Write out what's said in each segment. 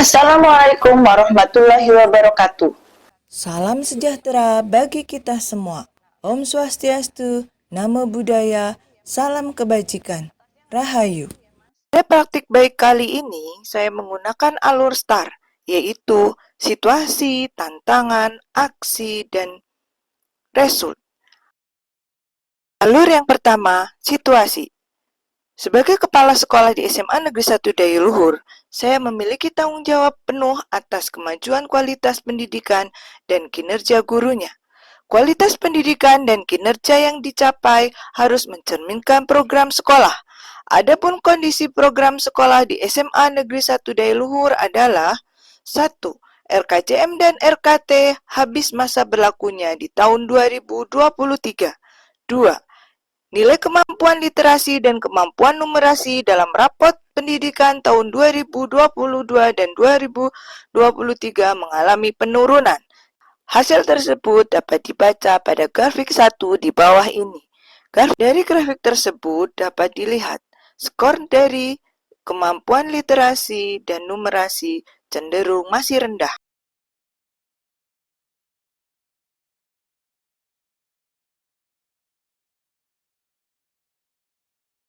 Assalamualaikum warahmatullahi wabarakatuh. Salam sejahtera bagi kita semua. Om Swastiastu, Namo Buddhaya, salam kebajikan. Rahayu. Pada praktik baik kali ini, saya menggunakan alur STAR, yaitu situasi, tantangan, aksi, dan result. Alur yang pertama, situasi. Sebagai kepala sekolah di SMA Negeri 1 Dayuluhur, saya memiliki tanggung jawab penuh atas kemajuan kualitas pendidikan dan kinerja gurunya. Kualitas pendidikan dan kinerja yang dicapai harus mencerminkan program sekolah. Adapun kondisi program sekolah di SMA Negeri 1 Dayuluhur adalah 1. RKCM dan RKT habis masa berlakunya di tahun 2023. 2. Nilai kemampuan literasi dan kemampuan numerasi dalam rapot pendidikan tahun 2022 dan 2023 mengalami penurunan. Hasil tersebut dapat dibaca pada grafik 1 di bawah ini. Dari grafik tersebut dapat dilihat skor dari kemampuan literasi dan numerasi cenderung masih rendah.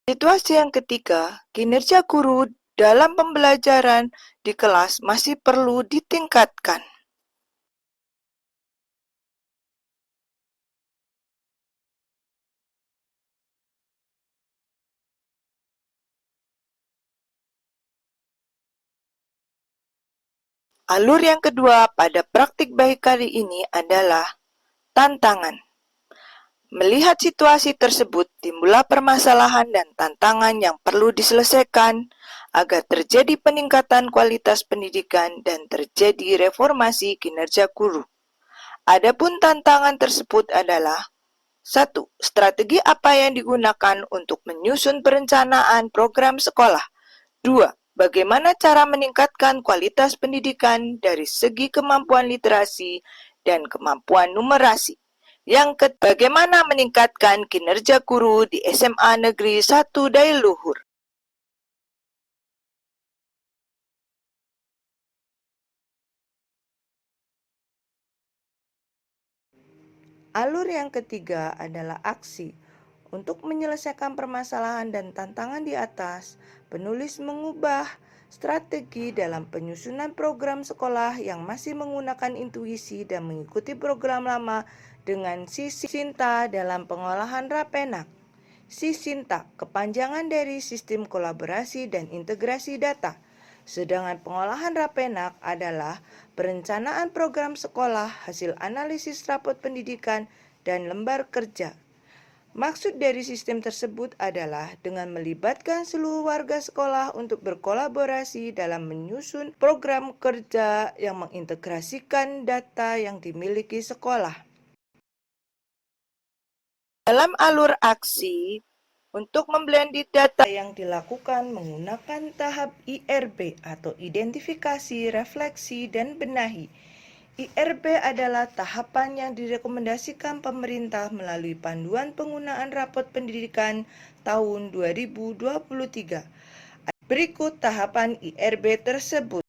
Situasi yang ketiga, kinerja guru dalam pembelajaran di kelas masih perlu ditingkatkan. Alur yang kedua pada praktik baik kali ini adalah tantangan. Melihat situasi tersebut, timbullah permasalahan dan tantangan yang perlu diselesaikan agar terjadi peningkatan kualitas pendidikan dan terjadi reformasi kinerja guru. Adapun tantangan tersebut adalah 1. Strategi apa yang digunakan untuk menyusun perencanaan program sekolah. 2. Bagaimana cara meningkatkan kualitas pendidikan dari segi kemampuan literasi dan kemampuan numerasi. Yang ketiga, bagaimana meningkatkan kinerja guru di SMA Negeri 1 Dayuluhur. Alur yang ketiga adalah aksi. Untuk menyelesaikan permasalahan dan tantangan di atas, penulis mengubah strategi dalam penyusunan program sekolah yang masih menggunakan intuisi dan mengikuti program lama dengan Sisinta dalam pengolahan Rapenak. Sisinta, kepanjangan dari Sistem Kolaborasi dan Integrasi Data. Sedangkan pengolahan Rapenak adalah perencanaan program sekolah, hasil analisis rapot pendidikan, dan lembar kerja. Maksud dari sistem tersebut adalah dengan melibatkan seluruh warga sekolah untuk berkolaborasi dalam menyusun program kerja yang mengintegrasikan data yang dimiliki sekolah. Dalam alur aksi, untuk memblended data Yang dilakukan menggunakan tahap IRB atau identifikasi, refleksi, dan benahi. IRB adalah tahapan yang direkomendasikan pemerintah melalui panduan penggunaan rapot pendidikan tahun 2023. Berikut tahapan IRB tersebut.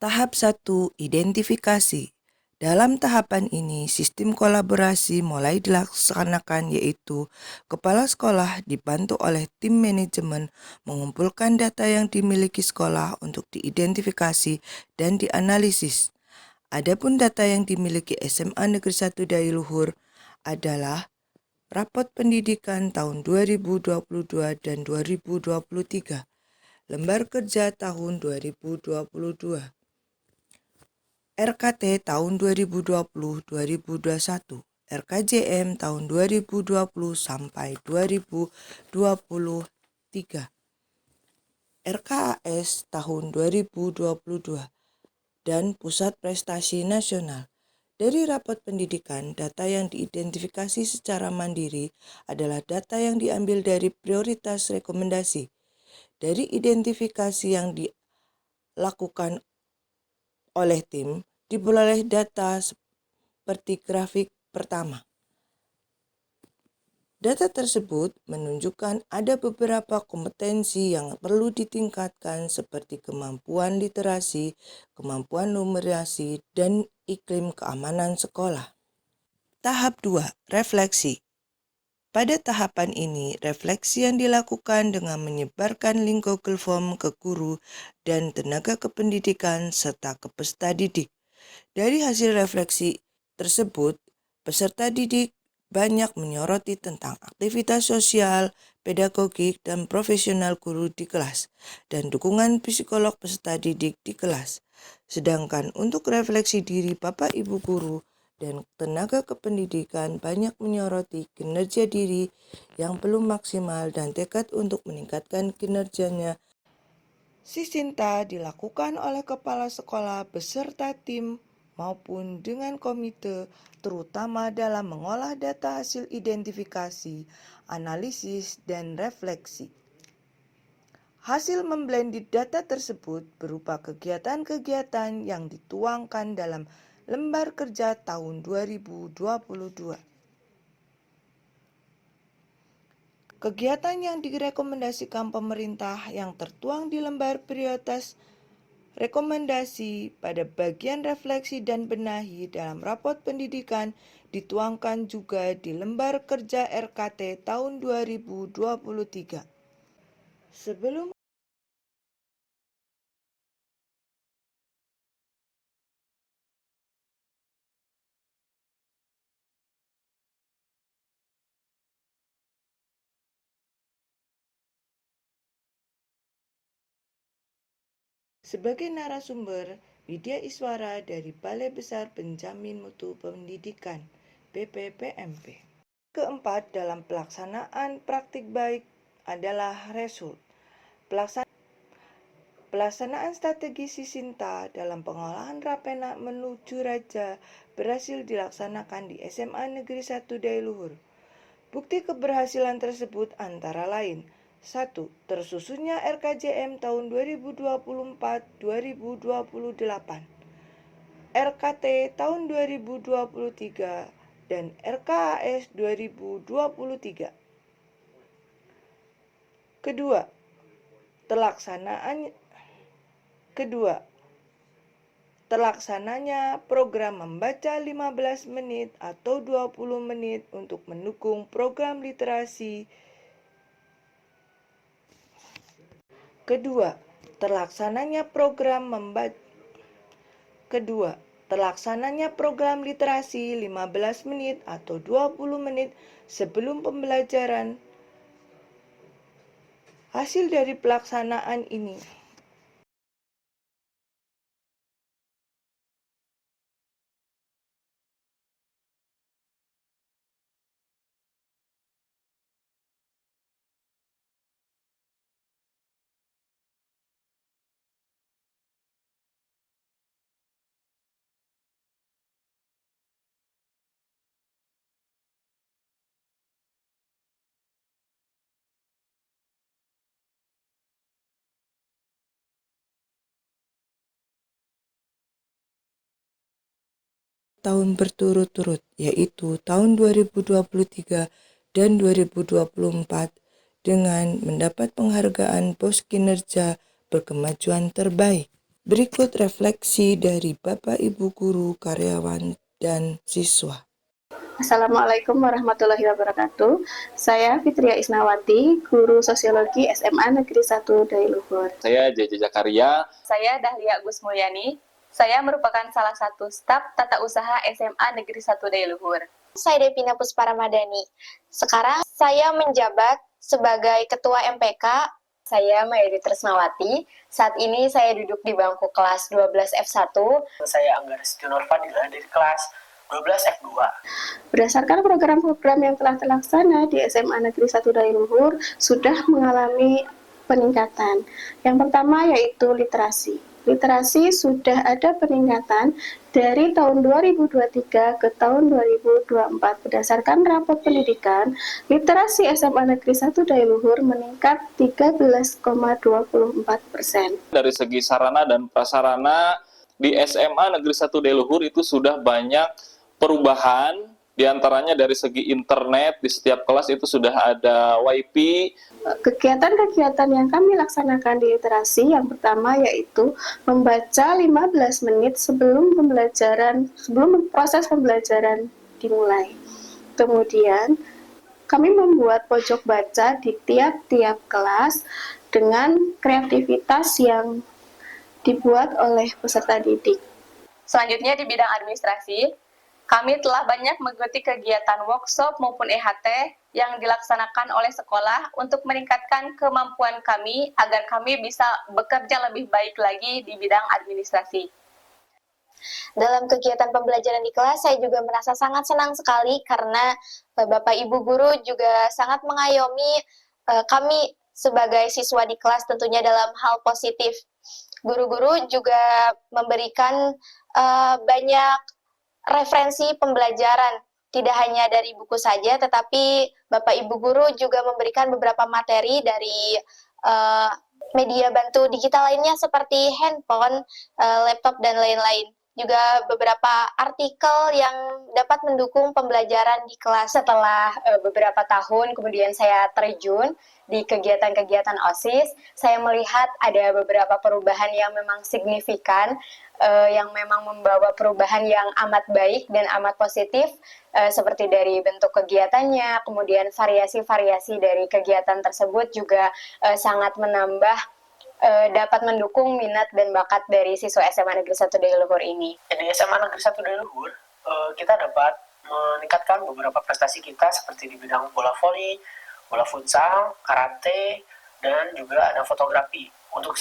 Tahap 1, identifikasi. Dalam tahapan ini, sistem kolaborasi mulai dilaksanakan yaitu kepala sekolah dibantu oleh tim manajemen mengumpulkan data yang dimiliki sekolah untuk diidentifikasi dan dianalisis. Adapun data yang dimiliki SMA Negeri 1 Dayuluhur adalah rapot pendidikan tahun 2022 dan 2023, lembar kerja tahun 2022. RKT tahun 2020-2021, RKJM tahun 2020 sampai 2023, RKAS tahun 2022, dan Pusat Prestasi Nasional. Dari rapot pendidikan, data yang diidentifikasi secara mandiri adalah data yang diambil dari prioritas rekomendasi. Dari identifikasi yang dilakukan oleh tim, diperoleh data seperti grafik pertama. Data tersebut menunjukkan ada beberapa kompetensi yang perlu ditingkatkan seperti kemampuan literasi, kemampuan numerasi, dan iklim keamanan sekolah. Tahap 2, refleksi. Pada tahapan ini, refleksi yang dilakukan dengan menyebarkan link Google Form ke guru dan tenaga kependidikan serta ke peserta didik. Dari hasil refleksi tersebut, peserta didik banyak menyoroti tentang aktivitas sosial, pedagogik, dan profesional guru di kelas, dan dukungan psikolog peserta didik di kelas. Sedangkan untuk refleksi diri Bapak Ibu guru dan tenaga kependidikan banyak menyoroti kinerja diri yang belum maksimal dan tekad untuk meningkatkan kinerjanya. Sisinta dilakukan oleh kepala sekolah beserta tim maupun dengan komite, terutama dalam mengolah data hasil identifikasi, analisis, dan refleksi. Hasil memblended data tersebut berupa kegiatan-kegiatan yang dituangkan dalam lembar kerja tahun 2022. Kegiatan yang direkomendasikan pemerintah yang tertuang di lembar prioritas rekomendasi pada bagian refleksi dan benahi dalam rapot pendidikan dituangkan juga di lembar kerja RKT tahun 2023. Sebagai narasumber, Widya Iswara dari Balai Besar Penjamin Mutu Pendidikan, BPPMP. Keempat, dalam pelaksanaan praktik baik adalah result. Pelaksanaan strategi Sisinta dalam pengolahan Rapena menuju Raja berhasil dilaksanakan di SMA Negeri 1 Dailuhur. Bukti keberhasilan tersebut antara lain: 1. Tersusunnya RKJM tahun 2024-2028, RKT tahun 2023, dan RKAS 2023. Kedua, terlaksananya program membaca 15 menit atau 20 menit untuk mendukung program literasi. Kedua, terlaksananya program literasi 15 menit atau 20 menit sebelum pembelajaran. Hasil dari pelaksanaan ini tahun berturut-turut, yaitu tahun 2023 dan 2024, dengan mendapat penghargaan pos kinerja berkemajuan terbaik. Berikut refleksi dari Bapak Ibu guru, karyawan, dan siswa. Assalamualaikum warahmatullahi wabarakatuh. Saya Fitria Isnawati, guru sosiologi SMA Negeri 1 Dailuhur. Saya JJ Zakaria. Saya Dahlia Agus Mulyani. Saya merupakan salah satu staf tata usaha SMA Negeri 1 Dailuhur. Saya Devina Pusparamadani. Sekarang saya menjabat sebagai Ketua MPK. Saya Mayri Tresnawati. Saat ini saya duduk di bangku kelas 12 F1. Saya Angga Restu Nurfadila dari kelas 12 F2. Berdasarkan program-program yang telah terlaksana di SMA Negeri 1 Dailuhur sudah mengalami peningkatan. Yang pertama yaitu literasi. Literasi sudah ada peningkatan dari tahun 2023 ke tahun 2024. Berdasarkan rapot pendidikan, literasi SMA Negeri 1 Dailuhur meningkat 13,24%. Dari segi sarana dan prasarana di SMA Negeri 1 Dailuhur itu sudah banyak perubahan Di antaranya dari segi internet, di setiap kelas itu sudah ada WiFi. Kegiatan-kegiatan yang kami laksanakan di literasi yang pertama yaitu membaca 15 menit sebelum proses pembelajaran dimulai. Kemudian kami membuat pojok baca di tiap-tiap kelas dengan kreativitas yang dibuat oleh peserta didik. Selanjutnya di bidang administrasi, kami telah banyak mengikuti kegiatan workshop maupun EHT yang dilaksanakan oleh sekolah untuk meningkatkan kemampuan kami agar kami bisa bekerja lebih baik lagi di bidang administrasi. Dalam kegiatan pembelajaran di kelas, saya juga merasa sangat senang sekali karena Bapak Ibu guru juga sangat mengayomi kami sebagai siswa di kelas tentunya dalam hal positif. Guru-guru juga memberikan banyak referensi pembelajaran, tidak hanya dari buku saja, tetapi Bapak Ibu guru juga memberikan beberapa materi dari media bantu digital lainnya seperti handphone, laptop, dan lain-lain. Juga beberapa artikel yang dapat mendukung pembelajaran di kelas. Setelah beberapa tahun kemudian saya terjun di kegiatan-kegiatan OSIS, saya melihat ada beberapa perubahan yang memang signifikan, yang memang membawa perubahan yang amat baik dan amat positif, seperti dari bentuk kegiatannya, kemudian variasi-variasi dari kegiatan tersebut juga sangat menambah dapat mendukung minat dan bakat dari siswa SMA Negeri 1 Daya Luhur ini. Di SMA Negeri 1 Daya Luhur, kita dapat meningkatkan beberapa prestasi kita seperti di bidang bola voli, bola futsal, karate, dan juga ada fotografi. Untuk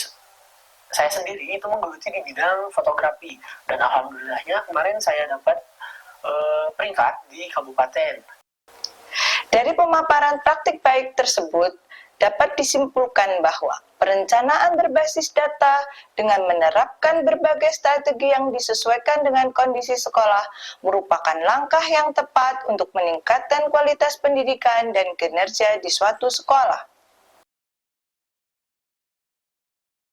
saya sendiri itu menggeluti di bidang fotografi, dan alhamdulillahnya kemarin saya dapat peringkat di kabupaten. Dari pemaparan praktik baik tersebut, dapat disimpulkan bahwa perencanaan berbasis data dengan menerapkan berbagai strategi yang disesuaikan dengan kondisi sekolah merupakan langkah yang tepat untuk meningkatkan kualitas pendidikan dan kinerja di suatu sekolah.